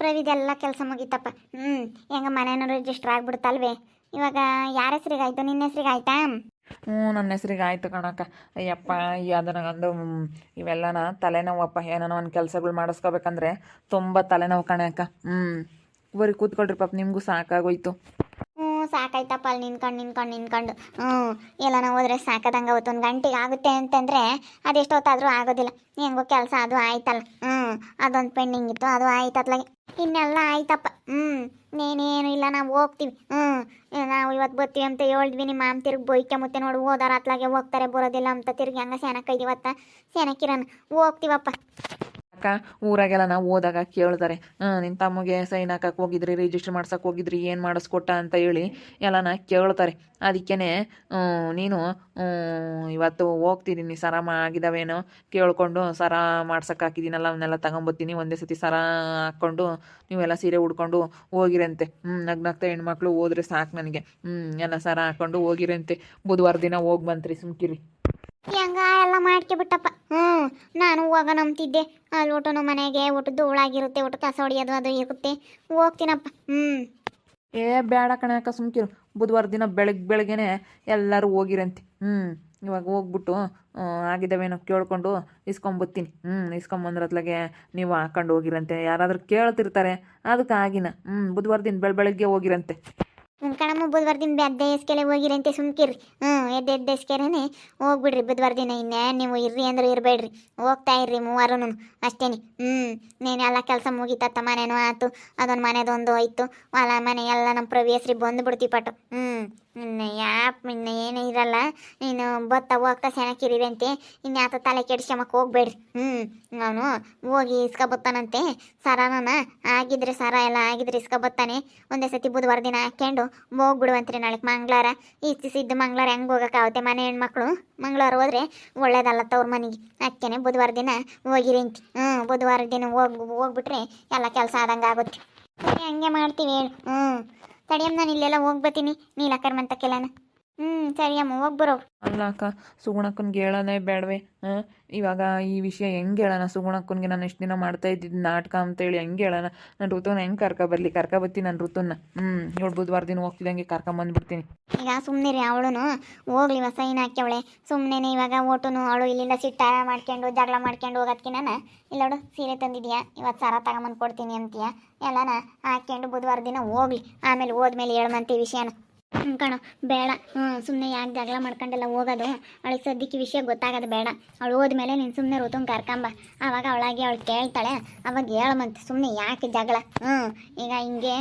ಪ್ರವಿದೆಲ್ಲ ಕೆಲಸ ಮುಗೀತಪ್ಪ. ಹೆಂಗ ಮನೇನೂ ರಿಜಿಸ್ಟರ್ ಆಗ್ಬಿಡ್ತಲ್ವೇ. ಇವಾಗ ಯಾರ ಹೆಸ್ರಿಗೆ ಆಯ್ತು? ನಿನ್ನ ಹೆಸ್ರಿಗೆ ಆಯ್ತಾ? ನನ್ನ ಹೆಸ್ರಿಗೆ ಆಯ್ತು ಕಣಕ್ಕ. ಅಯ್ಯಪ್ಪ ಅದು ನನಗಂದು ಇವೆಲ್ಲನ ತಲೆನೋವಪ್ಪ. ಏನೋ ಒಂದು ಕೆಲಸಗಳು ಮಾಡಿಸ್ಕೋಬೇಕಂದ್ರೆ ತುಂಬ ತಲೆನೋವು ಕಣಕ್ಕ. ಬರೀ ಕೂತ್ಕೊಳ್ರಿ ಪಾಪ, ನಿಮಗೂ ಸಾಕಾಗೋಯ್ತು. ಸಾಕಾಯ್ತಪ್ಪ ಅಲ್ಲಿ ನಿನ್ಕೊಂಡು. ಎಲ್ಲ ಹೋದ್ರೆ ಸಾಕದಂಗೆ ಅವತ್ತು ಒಂದು ಗಂಟೆಗೆ ಆಗುತ್ತೆ ಅಂತಂದರೆ ಅದೆಷ್ಟೊತ್ತಾದರೂ ಆಗೋದಿಲ್ಲ. ಹೆಂಗೋ ಕೆಲಸ ಅದು ಆಯ್ತಲ್ಲ. ಅದೊಂದು ಪೆಂಡಿಂಗ್ ಇತ್ತು, ಅದು ಆಯ್ತತ್ಲಾಗೆ. ಇನ್ನೆಲ್ಲ ಆಯ್ತಪ್ಪ. ನೇನೇನು ಇಲ್ಲ, ನಾವು ಹೋಗ್ತೀವಿ. ನಾವು ಇವತ್ತು ಬರ್ತೀವಿ ಅಂತ ಹೇಳಿದ್ವಿ. ನಿಮ್ಮ ಮಾಮ ತಿರ್ಗಿ ಬೈಕೆ ಮತ್ತೆ ನೋಡಿ ಹೋದಾರ ಅತ್ಲಾಗೆ ಹೋಗ್ತಾರೆ, ಬರೋದಿಲ್ಲ ಅಂತ ತಿರ್ಗಿ ಹಂಗೆ ಸೆನಕ್ಕೈದಿವತ್ತ ಸೆನಕ್ಕಿರನ್ ಹೋಗ್ತೀವಪ್ಪ. ಅಕ್ಕ ಊರಾಗೆಲ್ಲ ನಾವು ಹೋದಾಗ ಕೇಳ್ತಾರೆ, ನಿನ್ನ ತಮ್ಮಗೆ ಸೈನ್ ಹಾಕಕ್ಕೆ ಹೋಗಿದ್ರಿ, ರಿಜಿಸ್ಟರ್ ಮಾಡ್ಸಕ್ಕೆ ಹೋಗಿದ್ರಿ, ಏನು ಮಾಡಿಸ್ಕೊಟ್ಟ ಅಂತ ಹೇಳಿ ಎಲ್ಲನ ಕೇಳ್ತಾರೆ. ಅದಕ್ಕೇ ನೀನು ಇವತ್ತು ಹೋಗ್ತಿದ್ದೀನಿ, ಸರ ಆಗಿದ್ದಾವೇನೋ ಕೇಳ್ಕೊಂಡು ಸರ ಮಾಡ್ಸಕ್ಕೆ ಹಾಕಿದ್ದೀನಲ್ಲ ಅವನ್ನೆಲ್ಲ ತಗೊಂಬತ್ತೀನಿ. ಒಂದೇ ಸತಿ ಸರ ಹಾಕ್ಕೊಂಡು ನೀವೆಲ್ಲ ಸೀರೆ ಉಡ್ಕೊಂಡು ಹೋಗಿರಂತೆ. ನಗ್ನಗ್ತಾ ಹೆಣ್ಮಕ್ಳು ಹೋದ್ರೆ ಸಾಕು ನನಗೆ. ಎಲ್ಲ ಸರ ಹಾಕ್ಕೊಂಡು ಹೋಗಿರಂತೆ. ಬುಧವಾರ ದಿನ ಹೋಗಿ ಬಂತ್ರಿ, ಸುಮ್ಕಿರಿ. ಹೆಂಗ ಎಲ್ಲ ಮಾಡ್ಕೊಬಿಟ್ಟಪ್ಪ. ನಾನು ಹೋಗ ನಂಬ್ತಿದ್ದೆ. ಅಲ್ಲಿ ಊಟನು ಮನೆಗೆ ಊಟ ಧೂಳಾಗಿರುತ್ತೆ, ಊಟ ಕಸ ಹೊಡಿಯೋದು ಅದು ಇರುತ್ತೆ. ಹೋಗ್ತೀನಪ್ಪ. ಬೇಡ ಕಣಕ್ಕ, ಸುಮ್ಕಿರು. ಬುಧವಾರ ದಿನ ಬೆಳಗ್ಗೆನೆ ಎಲ್ಲರೂ ಹೋಗಿರಂತೆ. ಇವಾಗ ಹೋಗ್ಬಿಟ್ಟು ಆಗಿದ್ದಾವೇನೋ ಕೇಳ್ಕೊಂಡು ಇಸ್ಕೊಂಬತ್ತೀನಿ. ಇಸ್ಕೊಂಬಂದ್ರತ್ಲಾಗೆ ನೀವು ಹಾಕೊಂಡು ಹೋಗಿರಂತೆ. ಯಾರಾದ್ರೂ ಕೇಳ್ತಿರ್ತಾರೆ, ಅದಕ್ಕೆ ಆಗಿನ ಬುಧವಾರ ದಿನ ಬೆಳಗ್ಗೆ ಹೋಗಿರಂತೆ. ಕಣಮ್ಮ ಬುಧವಾರ ದಿನ ಎದ್ದೆ ಎಸ್ಕೆಲೆ ಹೋಗಿರಂತೆ, ಸುಮ್ಕಿರ್ರಿ. ಎದ್ದೆ ಎಸ್ಕೆರೇನೆ ಹೋಗ್ಬಿಡ್ರಿ ಬುಧವಾರ ದಿನ. ಇನ್ನೇ ನೀವು ಇರ್ರಿ ಅಂದ್ರೆ ಇರಬೇಡ್ರಿ, ಹೋಗ್ತಾ ಇರ್ರಿ ಮೂವಾರೂ ಅಷ್ಟೇನಿ. ನೀನೆಲ್ಲ ಕೆಲಸ ಮುಗಿತತ್ತ, ಮನೆನೂ ಆಯ್ತು, ಅದೊಂದು ಮನೆದೊಂದು ಆಯ್ತು, ಹೊಲ ಮನೆ ಎಲ್ಲ ನಮ್ಮ ಪ್ರವೇಶ್ರಿ ಬಂದುಬಿಡ್ತೀವಿ ಪಟ್ಟು. ಇನ್ನು ಏನು ಇರಲ್ಲ. ನೀನು ಹೋಗ್ತಾ ಸೆನಕ್ಕಿರಿರಂತೆ. ಇನ್ಯಾತ ತಲೆ ಕೆಡ್ಸ್ಕೊಂಬಕ್ಕೆ ಹೋಗ್ಬೇಡ್ರಿ. ಅವನು ಹೋಗಿ ಇಸ್ಕೊಬತ್ತಾನಂತೆ ಸರನ. ಆಗಿದ್ರೆ ಸರ ಎಲ್ಲ ಆಗಿದ್ರೆ ಇಸ್ಕೊಬತ್ತಾನೆ. ಒಂದೇ ಸತಿ ಬುಧವಾರ ದಿನ ಹಾಕ್ಕೊಂಡು ಹೋಗ್ಬಿಡುವಂತ್ರಿ. ನಾಳೆ ಮಂಗಳವಾರ ಇಷ್ಟಿಸಿದ್ದು ಮಂಗಳವಾರ ಹೆಂಗೆ ಹೋಗೋಕ್ಕಾಗುತ್ತೆ? ಮನೆ ಹೆಣ್ಮಕ್ಳು ಮಂಗಳವಾರ ಹೋದ್ರೆ ಒಳ್ಳೇದಲ್ಲ ತವ್ರ ಮನೆಗೆ. ಅದಕ್ಕೇನೆ ಬುಧವಾರ ದಿನ ಹೋಗಿರಿಂತಿ. ಬುಧವಾರ ದಿನ ಹೋಗ್ಬಿಟ್ರೆ ಎಲ್ಲ ಕೆಲಸ ಆದಂಗೆ ಆಗುತ್ತೆ. ಹಂಗೆ ಮಾಡ್ತೀವಿ ಹೇಳು. ತಡಿಯಮ್ಮ, ನಾನು ಇಲ್ಲೆಲ್ಲ ಹೋಗ್ಬತ್ತೀನಿ ನೀಲಕ್ಕರ್ ಮಂತಕ್ಕೆಲ್ಲನ. ಸರಿಯಮ್ಮ, ಹೋಗ್ಬರೋ. ಅಲ್ಲ ಅಕ್ಕ, ಸುಗುಣಕ್ಕನ್ಗೆ ಹೇಳೋದೇ ಬೇಡವೆ? ಇವಾಗ ಈ ವಿಷಯ ಹೆಂಗೆ ಹೇಳೋಣ? ಸುಗುಣಕ್ಕನ್ಗೆ ನಾನು ಎಷ್ಟು ದಿನ ಮಾಡ್ತಾ ಇದ್ದಿದ್ದು ನಾಟಕ ಅಂತೇಳಿ ಹೆಂಗೆ ಹೇಳೋಣ? ನಾನು ಋತುನ ಹೆಂಗೆ ಕರ್ಕೊಬತ್ತೀನಿ ನಾನು ಋತುನ. ಇವಳು ಬುಧವಾರ ದಿನ ಹೋಗ್ತಿದ್ದಂಗೆ ಕರ್ಕೊಂಬಂದ್ಬಿಡ್ತೀನಿ. ಈಗ ಸುಮ್ಮನೆ ಅವಳು ಹೋಗ್ಲಿ, ಸೈನ್ ಹಾಕ್ಯವಳೆ ಸುಮ್ಮನೆ. ಇವಾಗ ಓಟುನು ಅವಳು ಇಲ್ಲಿಂದ ಸಿಟ್ಟ ಮಾಡ್ಕೊಂಡು ಜಗಳ ಮಾಡ್ಕೊಂಡು ಹೋಗೋದಕ್ಕಿನ ಇಲ್ಲೋಡು ಸೀರೆ ತಂದಿದ್ಯಾ, ಇವತ್ತು ಸರ ತಗೊಂಬಂದು ಕೊಡ್ತೀನಿ ಅಂತೀಯ. ಎಲ್ಲನ ಹಾಕ್ಕೊಂಡು ಬುಧವಾರ ದಿನ ಹೋಗ್ಲಿ, ಆಮೇಲೆ ಹೋದ್ಮೇಲೆ ಹೇಳಮಂತೆ ವಿಷಯನ. ಕಣೋ ಬೇಡ. ಸುಮ್ಮನೆ ಯಾಕೆ ಜಗಳ ಮಾಡ್ಕೊಂಡೆಲ್ಲ ಹೋಗೋದು? ಅವಳಿಗೆ ಸದ್ಯಕ್ಕೆ ವಿಷಯ ಗೊತ್ತಾಗೋದು ಬೇಡ. ಅವಳು ಹೋದ್ಮೇಲೆ ನೀನು ಸುಮ್ಮನೆ ಋತುಂಗೆ ಕರ್ಕೊಂಬ. ಆವಾಗ ಅವಳಾಗಿ ಅವಳು ಕೇಳ್ತಾಳೆ, ಅವಾಗ ಹೇಳಮಂತೆ. ಸುಮ್ಮನೆ ಯಾಕೆ ಜಗಳ? ಈಗ ಹಿಂಗೆ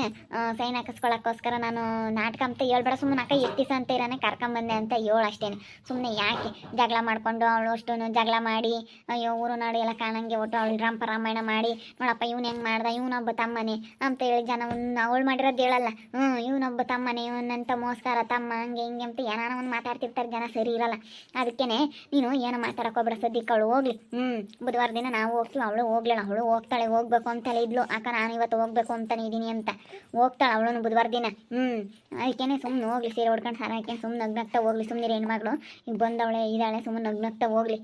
ಸೈನ್ ಹಾಕಿಸ್ಕೊಳಕ್ಕೋಸ್ಕರ ನಾನು ನಾಟಕ ಅಂತ ಹೇಳ್ಬೇಡ. ಸುಮ್ಮನೆ ಅಕ್ಕ ಎಷ್ಟು ದಿವಸ ಅಂತ ಇರೋನೆ ಕರ್ಕೊಂಬಂದೆ ಅಂತ ಹೇಳು ಅಷ್ಟೇನೆ. ಸುಮ್ಮನೆ ಯಾಕೆ ಜಗಳ ಮಾಡಿಕೊಂಡು ಅವಳು ಅಷ್ಟು ಜಗಳ ಮಾಡಿ ಅಯ್ಯೋ ಊರು ನಾಡು ಎಲ್ಲ ಕಾಣಂಗೆ ಒಟ್ಟು ಅವಳು ರಾಮಾಯಣ ಮಾಡಿ ನೋಡಪ್ಪ ಇವನು ಹೆಂಗೆ ಮಾಡ್ದ, ಇವನೊಬ್ಬ ತಮ್ಮನೆ ಅಂತ ಹೇಳಿ ಜನ ಅವಳು ಮಾಡಿರೋದು ಹೇಳಲ್ಲ. ಇವನೊಬ್ಬ ತಮ್ಮನೆ, ಇವನಂತ ಮೋಸ್ಕಾರ ತಮ್ಮ, ಹಂಗೆ ಹಿಂಗೆ ಅಂತ ಏನಾನ ಒಂದು ಮಾತಾಡ್ತಿರ್ತಾರೆ ಜನ, ಸರಿ ಇರಲ್ಲ. ಅದಕ್ಕೇನೆ ನೀನು ಏನೋ ಮಾತಾಡೋಕೋಗ್ಬೇಡ ಸದ್ಯಕ್ಕೆ. ಅವಳು ಹೋಗ್ಲಿ. ಬುಧವಾರ ದಿನ ನಾವು ಹೋಗ್ತೀವಿ, ಅವಳು ಹೋಗ್ಲಿಲ್ಲ. ಅವಳು ಹೋಗ್ತಾಳೆ, ಹೋಗ್ಬೇಕು ಅಂತಲೇ ಇದ್ಲು. ಅಕ್ಕ ನಾನು ಇವತ್ತು ಹೋಗ್ಬೇಕು ಅಂತಾನೆ ಇದ್ದೀನಿ ಅಂತ ಹೋಗ್ತಾಳೆ ಅವಳು ಬುಧವಾರ ದಿನ. ಅದಕ್ಕೇನೆ ಸುಮ್ಮನೆ ಹೋಗ್ಲಿ, ಸೀರೆ ಹೊಡ್ಕೊಂಡು ಸಾರ ಹಾಕಿ ಸುಮ್ಮನೆ ನಗ್ನಗ್ತಾ ಹೋಗ್ಲಿ. ಸುಮ್ಮನೆ ಹೆಣ್ಮಗಳು ಈಗ ಬಂದವಳೆ ಇದ್ದಾಳೆ, ಸುಮ್ಮನೆ ನಗ್ನಗ್ತಾ ಹೋಗ್ಲಿ.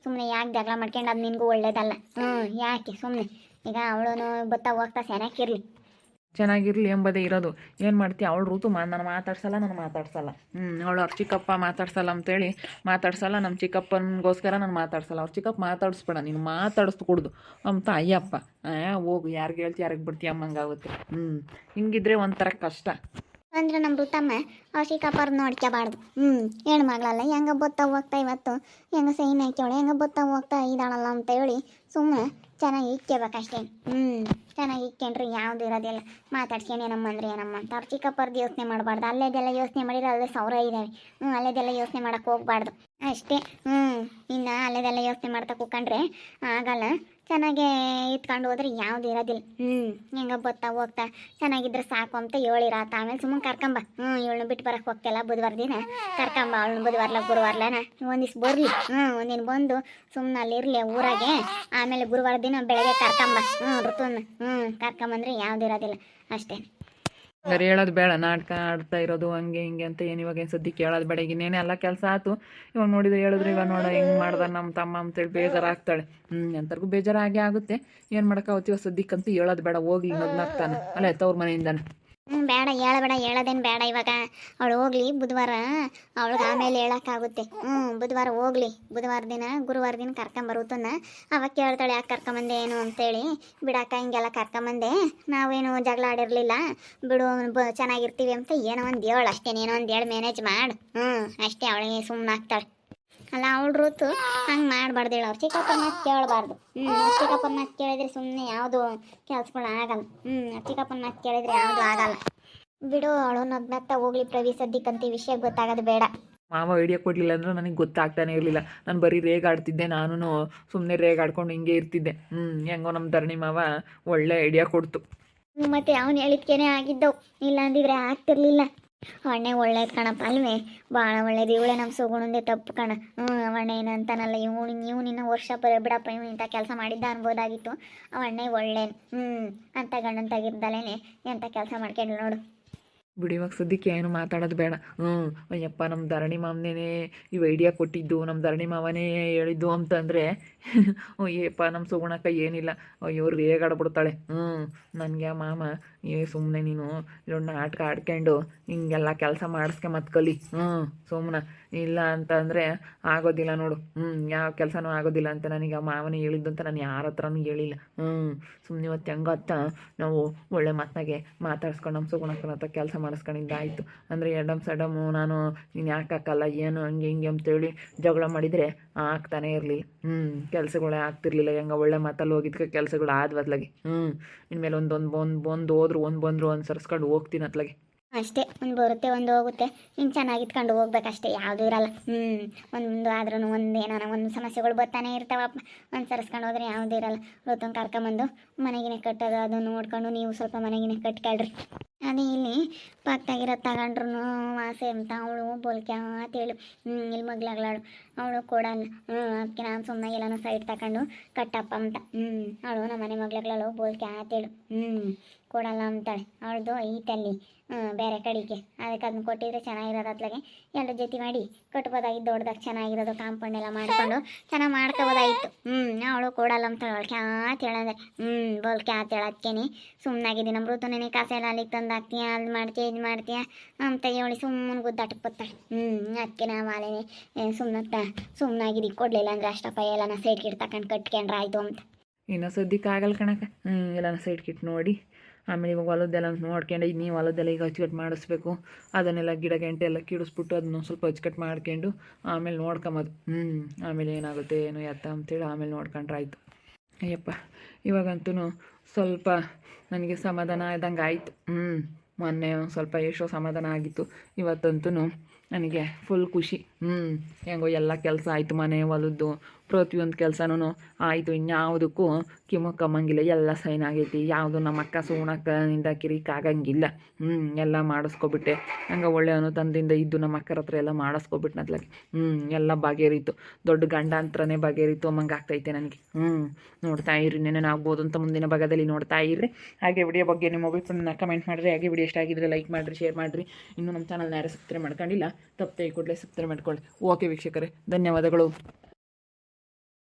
ಸುಮ್ಮನೆ ಯಾಕೆ ಜಗಳ ಮಾಡ್ಕೊಂಡು ಅದು ನಿನಗೂ ಒಳ್ಳೇದಲ್ಲ. ಯಾಕೆ ಸುಮ್ಮನೆ ಈಗ ಅವಳು ಹೋಗ್ತಾ ಸೆನಕ್ಕಿರ್ಲಿ, ಚೆನ್ನಾಗಿರ್ಲಿ ಎಂಬುದೇ ಇರೋದು. ಏನು ಮಾಡ್ತೀಯ? ಅವಳು ಋತು ನಾನು ಮಾತಾಡ್ಸಲ್ಲ. ಅವಳು ಅವ್ರ ಚಿಕ್ಕಪ್ಪ ಮಾತಾಡ್ಸಲ್ಲ ಅಂತೇಳಿ ಮಾತಾಡ್ಸಲ್ಲ. ನಮ್ಮ ಚಿಕ್ಕಪ್ಪನಿಗೋಸ್ಕರ ನಾನು ಮಾತಾಡ್ಸಲ್ಲ. ಅವ್ರ ಚಿಕ್ಕಪ್ಪ ಮಾತಾಡಿಸ್ಬೇಡ, ನೀನು ಮಾತಾಡಿಸ್ತು ಕೊಡುದು ಅಂತ. ಅಯ್ಯಪ್ಪ ಹೋಗು, ಯಾರಿಗೆ ಹೇಳ್ತಿ ಯಾರಿಗೆ ಬಿಡ್ತೀಯ ಅಮ್ಮಂಗಾಗುತ್ತೆ. ಹಿಂಗಿದ್ರೆ ಒಂಥರ ಕಷ್ಟ. ಅಂದ್ರೆ ನಮ್ಮ ಋತಮ್ಮ ಅವ್ರ ಚಿಕ್ಕಪ್ಪವ್ರು ನೋಡ್ಕೋಬಾರ್ದು. ಹೆಣ್ಣು ಮಗಳಲ್ಲ, ಹೆಂಗೆ ಬತ್ತಾ ಹೋಗ್ತಾ ಇವತ್ತು ಹೆಂಗೆ ಸೈನ್ ಹಾಕ್ಯವಳೆ, ಹೆಂಗೆ ಬತ್ತಾ ಹೋಗ್ತಾ ಇದ್ದಾಳಲ್ಲ ಅಂತ ಹೇಳಿ ಸುಮ್ಮನೆ ಚೆನ್ನಾಗಿ ಇಕ್ಕೋಬೇಕಷ್ಟೇ. ಚೆನ್ನಾಗಿ ಇಕ್ಕೊಂಡ್ರೆ ಯಾವುದು ಇರೋದಿಲ್ಲ. ಮಾತಾಡ್ಸ್ಕೊಂಡು ಏನಮ್ಮ ಅಂದರೆ ಏನಮ್ಮ ಅಂತ ಅವ್ರ ಚಿಕ್ಕಪ್ಪರ್ದು ಯೋಚನೆ ಮಾಡಬಾರ್ದು. ಅಲ್ಲೇದೆಲ್ಲ ಯೋಚನೆ ಮಾಡಿದ್ರೆ ಅಲ್ಲೇ 1000 ಇದ್ದಾವೆ. ಅಲ್ಲೇದೆಲ್ಲ ಯೋಚನೆ ಮಾಡೋಕ್ಕೆ ಹೋಗ್ಬಾರ್ದು ಅಷ್ಟೇ. ಇನ್ನು ಅಲ್ಲೇದೆಲ್ಲ ಯೋಚನೆ ಮಾಡ್ತಾ ಕೂತ್ಕೊಂಡ್ರೆ ಆಗಲ್ಲ. ಚೆನ್ನಾಗೇ ಇತ್ಕೊಂಡು ಹೋದ್ರೆ ಯಾವುದು ಇರೋದಿಲ್ಲ. ಹೆಂಗೆ ಬತ್ತಾ ಹೋಗ್ತಾ ಚೆನ್ನಾಗಿದ್ರೆ ಸಾಕು ಅಂತ ಹೇಳಿರಾತ. ಆಮೇಲೆ ಸುಮ್ಮನೆ ಕರ್ಕೊಂಬ. ಇವಳನ್ನ ಬಿಟ್ಟು ಬರೋಕ್ಕೆ ಹೋಗ್ತಿಲ್ಲ ಬುಧವಾರ ದಿನ ಕರ್ಕೊಂಬ. ಅವಳನ್ನ ಬುಧವಾರ್ಲ ಗುರುವಾರ್ಲನ ಒಂದಿವ್ಸ ಬರಲಿ. ಒಂದಿನ ಬಂದು ಸುಮ್ಮನೆ ಅಲ್ಲಿರಲಿ ಊರಾಗೆ. ಆಮೇಲೆ ಗುರುವಾರ ದಿನ ಬೆಳಗ್ಗೆ ಕರ್ಕೊಂಬ ಋತುನ. ಕರ್ಕೊಂಬಂದ್ರೆ ಯಾವ್ದು ಇರೋದಿಲ್ಲ ಅಷ್ಟೇ. ಬೇರೆ ಹೇಳೋದು ಬೇಡ, ನಾಟಕ ಆಡ್ತಾ ಇರೋದು ಹಂಗೆ ಹಿಂಗೆ ಅಂತ ಏನು ಇವಾಗ ಏನು ಸದ್ಯಕ್ಕೆ ಹೇಳೋದು ಬೇಡ. ಈಗ ಇನ್ನೇನು ಎಲ್ಲ ಕೆಲಸ ಆಯ್ತು, ಇವಾಗ ನೋಡಿದ್ರೆ ಹೇಳಿದ್ರೆ ಇವಾಗ ನೋಡೋ ಹೆಂಗೆ ಮಾಡ್ದ ನಮ್ಮ ತಮ್ಮ ಅಂತೇಳಿ ಬೇಜಾರಾಗ್ತಾಳೆ. ಎಂತರ್ಗೂ ಬೇಜಾರಾಗೇ ಆಗುತ್ತೆ, ಏನು ಮಾಡೋಕ್ಕಾಗುತ್ತೆ. ಇವಾಗ ಸದ್ಯಕ್ಕಂತೂ ಹೇಳೋದು ಬೇಡ, ಹೋಗ್ಲಿ ನಗ್ನಾಗ್ತಾನೆ ಅಲ್ಲೇ ತವ್ರ ಮನೆಯಿಂದಾನೆ. ಬೇಡ ಹೇಳಬೇಡ, ಹೇಳೋದೇನು ಬೇಡ ಇವಾಗ. ಅವಳು ಹೋಗ್ಲಿ ಬುಧವಾರ, ಅವಳಿಗೆ ಆಮೇಲೆ ಹೇಳೋಕ್ಕಾಗುತ್ತೆ. ಬುಧವಾರ ಹೋಗ್ಲಿ, ಬುಧವಾರ ದಿನ ಗುರುವಾರ ದಿನ ಕರ್ಕೊಂಬರುತ್ತನ್ನ. ಅವಾಗ ಕೇಳ್ತಾಳೆ ಯಾಕೆ ಕರ್ಕೊಂಬಂದೆ ಏನು ಅಂತೇಳಿ. ಬಿಡಾಕ ಹಿಂಗೆಲ್ಲ ಕರ್ಕೊಂಬಂದೆ, ನಾವೇನು ಜಗಳ ಆಡಿರಲಿಲ್ಲ ಬಿಡು, ಚೆನ್ನಾಗಿರ್ತೀವಿ ಅಂತ ಏನೋ ಒಂದು ಹೇಳು ಅಷ್ಟೇ, ಏನೋ ಒಂದು ಹೇಳಿ ಮ್ಯಾನೇಜ್ ಮಾಡು. ಅಷ್ಟೇ, ಅವಳಿಗೆ ಸುಮ್ಮನೆ ಆಗ್ತಾಳೆ. ಅಲ್ಲ ಅವಳು ರೂತು ಹಂಗೆ ಮಾಡಬಾರ್ದು, ಹೇಳು. ಅವ್ರು ಚಿಕ್ಕಪ್ಪನ ಮಾತು ಕೇಳಬಾರ್ದು. ಚಿಕ್ಕಪ್ಪನ ಮಾತು ಕೇಳಿದ್ರೆ ಸುಮ್ಮನೆ ಯಾವುದು ಕೆಲ್ಸಗಳು ಆಗಲ್ಲ. ಚಿಕ್ಕಪ್ಪನ ಮಾತು ಕೇಳಿದ್ರೆ ಯಾವುದು ಆಗಲ್ಲ. ಬಿಡು, ಅವಳು ನಗ್ನಗ್ತಾ ಹೋಗ್ಲಿ ಪ್ರವಿ, ಸದ್ಯಕ್ಕಂತ ಈ ವಿಷಯ ಗೊತ್ತಾಗೋದು ಬೇಡ. ಮಾವ ಐಡಿಯಾ ಕೊಡಲಿಲ್ಲ ಅಂದ್ರೆ ನನಗೆ ಗೊತ್ತಾಗ್ತಾನೆ ಇರಲಿಲ್ಲ. ನಾನು ಬರೀ ರೇಗಾಡ್ತಿದ್ದೆ, ನಾನು ಸುಮ್ಮನೆ ರೇಗಾಡ್ಕೊಂಡು ಹಿಂಗೆ ಇರ್ತಿದ್ದೆ. ಹೆಂಗೋ ನಮ್ಮ ಧರಣಿ ಮಾವ ಒಳ್ಳೆ ಐಡಿಯಾ ಕೊಡ್ತು. ಮತ್ತೆ ಅವನು ಹೇಳಿದ್ಕೇನೆ ಆಗಿದ್ದವು, ಇಲ್ಲ ಅಂದಿದ್ರೆ ಆಗ್ತಿರ್ಲಿಲ್ಲ. ಅಣ್ಣೆ ಒಳ್ಳೇದು ಕಣಪ್ಪ ಅಲ್ವೇ, ಭಾಳ ಒಳ್ಳೇದು. ಇವಳೇ ನಮ್ಮ ಸುಗುಣಂದೇ ತಪ್ಪು ಕಣ. ಅವಣ್ಣ ಏನಂತಾನಲ್ಲ, ಇವ್ನು ನಿನ್ನ ವರ್ಷ ಬಿಡಪ್ಪ, ಇವ್ನು ಇಂಥ ಕೆಲಸ ಮಾಡಿದ್ದ ಅನ್ಬೋದಾಗಿತ್ತು. ಅವಣ್ಣೆ ಒಳ್ಳೇನು. ಅಂತ ಗಂಡನ್ ತೆಗಿರ್ದಲೇನೆ ಎಂಥ ಕೆಲಸ ಮಾಡ್ಕೊಂಡು ನೋಡು. ಬಿಡಿ, ಇವಾಗ ಸದ್ಯಕ್ಕೆ ಏನು ಮಾತಾಡೋದು ಬೇಡ. ಅಯ್ಯಪ್ಪ, ನಮ್ಮ ಧರಣಿ ಮಾವನೇ ಇವು ಐಡಿಯಾ ಕೊಟ್ಟಿದ್ದು, ನಮ್ಮ ಧರಣಿ ಮಾವನೇ ಹೇಳಿದ್ದು ಅಂತಂದರೆ ಅಯ್ಯಪ್ಪ ನಮ್ಮ ಸುಗುಣಕ್ಕ ಏನಿಲ್ಲ, ಅಯ್ಯೋ ರೇಗಾಡ್ಬಿಡ್ತಾಳೆ. ನನಗೆ ಆ ಮಾಮ ಸುಮ್ಮನೆ ನೀನು ಇದೊಂದು ನಾಟಕ ಆಡ್ಕೊಂಡು ಹಿಂಗೆಲ್ಲ ಕೆಲಸ ಮಾಡಿಸ್ಕೊಂಬತ್ತು ಕಲಿ. ಸುಮ್ಮನೆ ಇಲ್ಲ ಅಂತ ಅಂದರೆ ಆಗೋದಿಲ್ಲ ನೋಡು. ಯಾವ ಕೆಲಸನೂ ಆಗೋದಿಲ್ಲ ಅಂತ ನನಗೆ ಆ ಮಾವನೇ ಹೇಳಿದ್ದು ಅಂತ ನಾನು ಯಾರ ಹತ್ರನೂ ಹೇಳಿಲ್ಲ. ಸುಮ್ಮನೆ ಇವತ್ತು ಹೆಂಗತ್ತ ನಾವು ಒಳ್ಳೆ ಮಾತನಾಗೆ ಮಾತಾಡ್ಸ್ಕೊಂಡು ನಮ್ಮ ಸುಗುಣಕ್ಕನ ಹತ್ರ ಕೆಲಸ ಮಾಡಿಸ್ಕೊಂಡಿದ್ದಾಯಿತು. ಅಂದರೆ ಎಡಮ್ ಸಡಮು ನಾನು ನೀನು ಯಾಕೆ ಹಾಕಲ್ಲ ಏನು ಹಂಗೆ ಹಿಂಗೆ ಅಂತೇಳಿ ಜಗಳ ಮಾಡಿದರೆ ಆಗ್ತಾನೆ ಇರಲಿಲ್ಲ. ಕೆಲಸಗಳೇ ಆಗ್ತಿರ್ಲಿಲ್ಲ. ಹೆಂಗೆ ಒಳ್ಳೆ ಮಾತಲ್ಲಿ ಹೋಗಿದ್ಕೆ ಕೆಲಸಗಳು ಆದ್ವತ್ಲಾಗೆ. ಇನ್ಮೇಲೆ ಒಂದು ಹೋದ್ರು ಒಂದು ಬಂದರು ಒಂದು ಸರಿಸ್ಕೊಂಡು ಹೋಗ್ತೀನಿ ಅತ್ಲಾಗೆ. ಅಷ್ಟೇ, ಒಂದು ಬರುತ್ತೆ ಒಂದು ಹೋಗುತ್ತೆ. ಹಿಂಗೆ ಚೆನ್ನಾಗಿತ್ಕೊಂಡು ಹೋಗ್ಬೇಕಷ್ಟೇ, ಯಾವುದೂ ಇರಲ್ಲ. ಒಂದು ಆದ್ರೂ ಒಂದು ಏನಾರ ಒಂದು ಸಮಸ್ಯೆಗಳು ಬರ್ತಾನೆ ಇರ್ತಾವಪ್ಪ. ಒಂದು ಸರಿಸ್ಕೊಂಡು ಹೋದ್ರೆ ಯಾವುದೂ ಇರಲ್ಲ. ಋತುನ್ ಕರ್ಕೊಂಬಂದು ಮನೆಗಿನ ಕಟ್ಟೋದು ಅದನ್ನು ನೋಡ್ಕೊಂಡು ನೀವು ಸ್ವಲ್ಪ ಮನೆಗಿನ ಕಟ್ಕೊಳ್ರಿ. ಅದೇ ಇಲ್ಲಿ ಪಕ್ಕದಾಗಿರೋ ತಗೊಂಡ್ರು ವಾಸೆ ಅಂತ ಅವಳು ಬೋಲ್ಕೆ ಅಂತೇಳು. ಇಲ್ಲಿ ಮಗ್ಲಾಗ್ಲಾಳು ಅವಳು ಕೊಡಲ್ಲ. ಅದಕ್ಕೆ ನಾನು ಸುಮ್ಮನೆ ಎಲ್ಲನೂ ಸೈಡ್ ತಗೊಂಡು ಕಟ್ಟಪ್ಪ ಅಂತ. ಅವಳು ನಮ್ಮ ಮನೆ ಮಗ್ಲಾಗ್ಲಾಳು ಬೋಲ್ಕೆ ಅಂತೇಳು. ಕೊಡಲ್ಲ ಅಂತಾಳೆ. ಅವಳದು ಐತಲ್ಲಿ ಬೇರೆ ಕಡೆಗೆ, ಅದಕ್ಕೆ ಅದನ್ನ ಕೊಟ್ಟಿದ್ರೆ ಚೆನ್ನಾಗಿರೋದು. ಅತ್ಲಾಗೆ ಎಲ್ಲರ ಜೊತೆ ಮಾಡಿ ಕಟ್ಬೋದಾಗಿದ್ದು, ದೊಡ್ಡದಾಗ ಚೆನ್ನಾಗಿರೋದು ಕಾಂಪೌಂಡ್ ಎಲ್ಲ ಮಾಡ್ಕೊಂಡು ಚೆನ್ನಾಗಿ ಮಾಡ್ಕೋಬೋದಾಗಿತ್ತು. ಅವಳು ಕೊಡಲ್ಲ ಅಂತಾಳೆ. ಅವಳು ಕ್ಯಾತ್ ಹೇಳಂದ್ರೆ ಬೋಲ್ಕೆ ಅಂತ ಹೇಳೋದ್ಕೇನೆ ಸುಮ್ಮನಾಗಿದ್ದೀನಿ. ನಮ್ಮ ಋತುನೇ ಕಾಸೆ ಎಲ್ಲ ಅಲ್ಲಿಗೆ ತಂದು ಹಾಕ್ತೀಯ, ಅದು ಮಾಡ್ತೀಯ ಇದು ಮಾಡ್ತೀಯ ಅಂತ ಹೇಳಿ ಸುಮ್ಮನೆ ಗುದ್ದಾಟಕ್ಕೆ ಬರ್ತಾಳೆ. ಅದಕ್ಕೆ ನಾವು ಮಾಲೇನೆ ಸುಮ್ಮನಾಗಿದ್ದು ಕೊಡಲಿಲ್ಲ ಅಂದರೆ ಅಷ್ಟಪ್ಪ ಎಲ್ಲನ ಸೈಡ್ ಕಿಟ್ ತಗೊಂಡು ಕಟ್ಕೊಂಡ್ರೆ ಆಯಿತು ಅಂತ. ಇನ್ನು ಸದ್ಯಕ್ಕೆ ಆಗಲ್ಲ ಕಣಕ್ಕ. ಎಲ್ಲನ ಸೈಡ್ ಕಿಟ್ ನೋಡಿ ಆಮೇಲೆ ಇವಾಗ ಹೊಲದ್ದೆಲ್ಲ ನೋಡ್ಕೊಂಡು ನೀವು ಹೊಲದ್ದೆಲ್ಲ ಈಗ ಅಚ್ಚುಕಟ್ಟು ಮಾಡಿಸ್ಬೇಕು. ಅದನ್ನೆಲ್ಲ ಗಿಡ ಗಂಟೆ ಎಲ್ಲ ಕಿಡಿಸ್ಬಿಟ್ಟು ಅದನ್ನು ಸ್ವಲ್ಪ ಅಚ್ಚುಕಟ್ಟು ಮಾಡ್ಕೊಂಡು ಆಮೇಲೆ ನೋಡ್ಕೊಂಬೋದು. ಆಮೇಲೆ ಏನಾಗುತ್ತೆ ಏನು ಎತ್ತ ಅಂತೇಳಿ ಆಮೇಲೆ ನೋಡ್ಕೊಂಡ್ರೆ ಆಯಿತು. ಅಯ್ಯಪ್ಪ, ಇವಾಗಂತೂ ಸ್ವಲ್ಪ ನನಗೆ ಸಮಾಧಾನ ಆದಂಗೆ ಆಯಿತು. ಮೊನ್ನೆ ಸ್ವಲ್ಪ ಎಷ್ಟೋ ಸಮಾಧಾನ ಆಗಿತ್ತು. ಇವತ್ತಂತೂ ನನಗೆ ಫುಲ್ ಖುಷಿ. ಹೆಂಗೋ ಎಲ್ಲ ಕೆಲಸ ಆಯಿತು, ಮನೆ ಹೊಲದ್ದು ಪ್ರತಿಯೊಂದು ಕೆಲಸನೂ ಆಯಿತು. ಇನ್ಯಾವುದಕ್ಕೂ ಕಿಮ್ಮಕ್ಕಮ್ಮಂಗಿಲ್ಲ, ಎಲ್ಲ ಸೈನ್ ಆಗೈತಿ. ಯಾವುದು ನಮ್ಮ ಅಕ್ಕ ಸುಗುಣಕ್ಕನಿಂದ ಕಿರಿಕಾಗಂಗಿಲ್ಲ. ಎಲ್ಲ ಮಾಡಿಸ್ಕೊಬಿಟ್ಟೆ. ಹಂಗೆ ಒಳ್ಳೆ ಅನುತನದಿಂದ ಇದ್ದು ನಮ್ಮ ಅಕ್ಕರ ಹತ್ರ ಎಲ್ಲ ಮಾಡಿಸ್ಕೊಬಿಟ್ನತ್ಲಾಗೆ. ಎಲ್ಲ ಬಗೆಹರಿತು. ದೊಡ್ಡ ಗಂಡ ಅಂತರನೇ ಬಗೆಹರಿತು ಅಮ್ಮಂಗೆ ಆಗ್ತೈತೆ ನನಗೆ. ನೋಡ್ತಾ ಇರ್ರಿ, ನೆನೆ ಆಗ್ಬೋದು ಅಂತ ಮುಂದಿನ ಭಾಗದಲ್ಲಿ ನೋಡ್ತಾ ಇರ್ರಿ. ಹಾಗೆ ವಿಡಿಯೋ ಬಗ್ಗೆ ನಿಮ್ಮ ಅಭಿಪ್ರಾಯನ ಕಮೆಂಟ್ ಮಾಡಿರಿ. ಹಾಗೆ ವಿಡಿಯೋ ಇಷ್ಟ ಆಗಿದ್ರೆ ಲೈಕ್ ಮಾಡಿರಿ, ಶೇರ್ ಮಾಡಿರಿ. ಇನ್ನೂ ನಮ್ಮ ಚಾನಲ್ನ ಯಾರು ಸಬ್ಸ್ಕ್ರೈಬ್ ಮಾಡ್ಕೊಂಡಿಲ್ಲ, ತಪ್ಪದೆ ಕೂಡಲೇ ಸಬ್ಸ್ಕ್ರೈಬ್ ಮಾಡ್ಕೊಳ್ಳಿ. ಓಕೆ ವೀಕ್ಷಕರೇ, ಧನ್ಯವಾದಗಳು.